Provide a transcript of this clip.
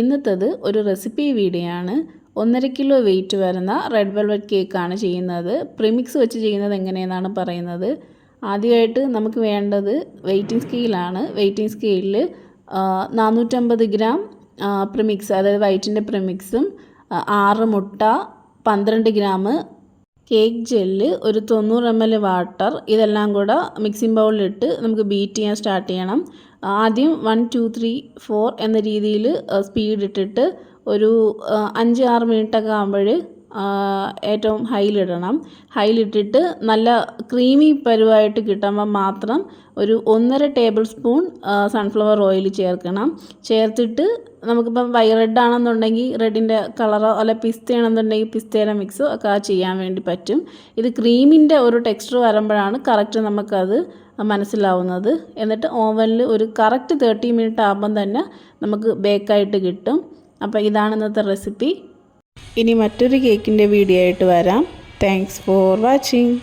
ഇന്നത്തേത് ഒരു recipe video ആണ്. 1.5 kilo weight വരുന്ന റെഡ് വെൽവെറ്റ് കേക്കാണ് ചെയ്യുന്നത്. പ്രീമിക്സ് വെച്ച് ചെയ്യുന്നത് എങ്ങനെയെന്നാണ് പറയുന്നത്. ആദ്യമായിട്ട് നമുക്ക് വേണ്ടത് വെയിറ്റിംഗ് സ്കെയിലാണ്. വെയിറ്റിംഗ് സ്കെയിലിൽ 450 ഗ്രാം പ്രീമിക്സ്, അതായത് വൈറ്റിൻ്റെ പ്രീമിക്സും 6 മുട്ട, 12 ഗ്രാം കേക്ക് ജെല്ല്, ഒരു 900 ml വാട്ടർ, ഇതെല്ലാം കൂടെ മിക്സിംഗ് ബൗളിലിട്ട് നമുക്ക് ബീറ്റ് ചെയ്യാൻ സ്റ്റാർട്ട് ചെയ്യണം. ആദ്യം 1 2 3 4 എന്ന രീതിയിൽ സ്പീഡ് ഇട്ടിട്ട് ഒരു 5-6 മിനിറ്റൊക്കെ ആകുമ്പോൾ ഏറ്റവും ഹൈയിലിടണം. ഹൈയിലിട്ടിട്ട് നല്ല ക്രീമി പരുവായിട്ട് കിട്ടുമ്പോൾ മാത്രം ഒരു 1.5 ടേബിൾ സ്പൂൺ സൺഫ്ലവർ ഓയിൽ ചേർക്കണം. ചേർത്തിട്ട് നമുക്കിപ്പം റെഡ് ആണെന്നുണ്ടെങ്കിൽ റെഡിൻ്റെ കളറോ അല്ല പിസ്തയാണെന്നുണ്ടെങ്കിൽ പിസ്തയുടെ മിക്സോ ഒക്കെ ചെയ്യാൻ വേണ്ടി പറ്റും. ഇത് ക്രീമിൻ്റെ ഒരു ടെക്സ്ചർ വരുമ്പോഴാണ് കറക്റ്റ് നമുക്കത് മനസ്സിലാവുന്നത്. എന്നിട്ട് ഓവനിൽ ഒരു കറക്റ്റ് 30 മിനിറ്റ് ആകുമ്പം തന്നെ നമുക്ക് ബേക്കായിട്ട് കിട്ടും. അപ്പോൾ ഇതാണ് ഇന്നത്തെ റെസിപ്പി. ഇനി മറ്റൊരു കേക്കിൻ്റെ വീഡിയോ ആയിട്ട് വരാം. Thanks for watching.